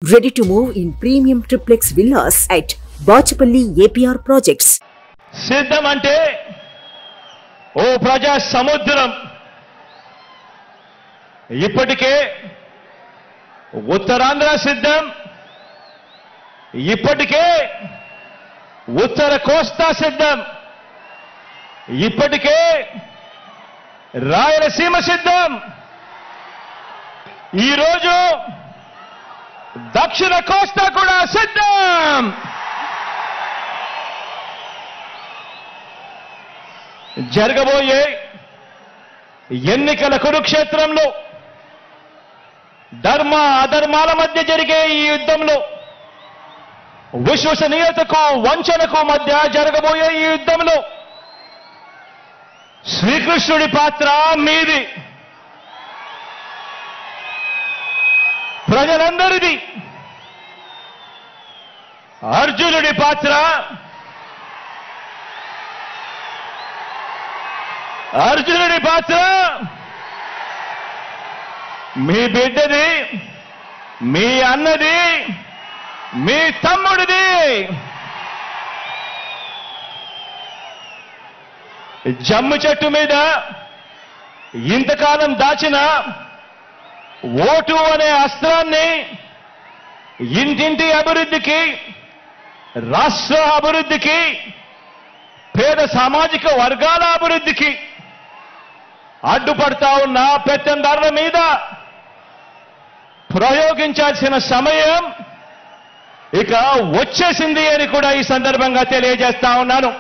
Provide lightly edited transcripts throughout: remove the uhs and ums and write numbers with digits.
Ready to move in premium triplex villas at Bachapalli APR projects. సిద్ధమంటే ఓ ప్రజా సముద్రం ఇప్పటికే ఉత్తరాంధ్ర సిద్ధం, ఇప్పటికే ఉత్తర కోస్తా సిద్ధం, ఇప్పటికే రాయలసీమ సిద్ధం, ఈరోజు దక్షిణ కోస్తా కూడా సిద్ధం. జరగబోయే ఎన్నికల కురుక్షేత్రంలో ధర్మ అధర్మాల మధ్య జరిగే ఈ యుద్ధంలో, విశ్వసనీయతకు వంచనకు మధ్య జరగబోయే ఈ యుద్ధంలో శ్రీకృష్ణుడి పాత్ర మీది, ప్రజలందరిది. అర్జునుడి పాత్ర మీ బిడ్డది, మీ అన్నది, మీ తమ్ముడిది. జమ్ము చెట్టు మీద ఇంతకాలం దాచిన ఓటు అనే అస్త్రాన్ని ఇంటింటి అభివృద్ధికి, రాష్ట్ర అభివృద్ధికి, పేద సామాజిక వర్గాల అభివృద్ధికి అడ్డుపడతా ఉన్న పెత్తందారుల మీద ప్రయోగించాల్సిన సమయం ఇక వచ్చేసింది అని కూడా ఈ సందర్భంగా తెలియజేస్తా ఉన్నాను.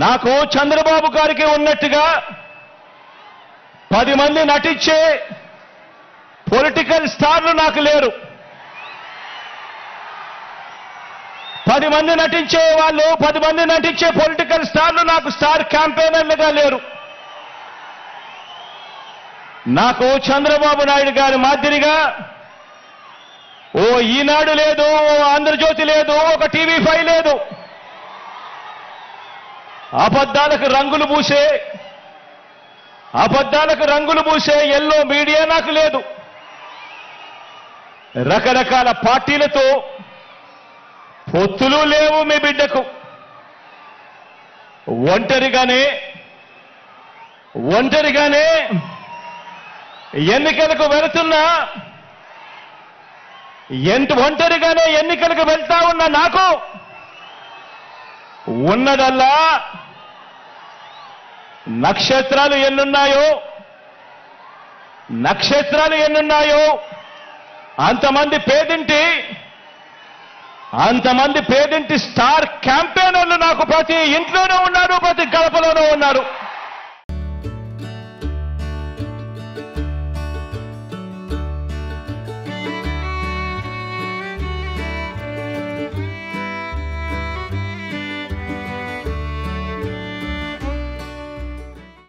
నాకు చంద్రబాబు గారికి ఉన్నట్టుగా 10 మంది నటించే పొలిటికల్ స్టార్లు నాకు లేరు. 10 మంది నటించే వాళ్ళు, 10 మంది నటించే పొలిటికల్ స్టార్లు నాకు స్టార్ క్యాంపెయినర్లుగా లేరు. నాకు చంద్రబాబు నాయుడు గారి మాదిరిగా ఓ ఈనాడు లేదు, ఓ ఆంధ్రజ్యోతి లేదు, ఒక టీవీ5 లేదు. అబద్ధాలకు రంగులు పూసే ఎల్లో మీడియా నాకు లేదు. రకరకాల పార్టీలతో పొత్తులు లేవు మీ బిడ్డకు. ఒంటరిగానే ఎన్నికలకు వెళుతున్నా, ఒంటరిగానే ఎన్నికలకు వెళ్తా ఉన్న నాకు ఉన్నదల్లా నక్షత్రాలు ఎన్నున్నాయో అంతమంది పేదింటి స్టార్ క్యాంపెయినర్లు నాకు ప్రతి ఇంట్లోనూ ఉన్నారు, ప్రతి గడపలోనూ ఉన్నారు.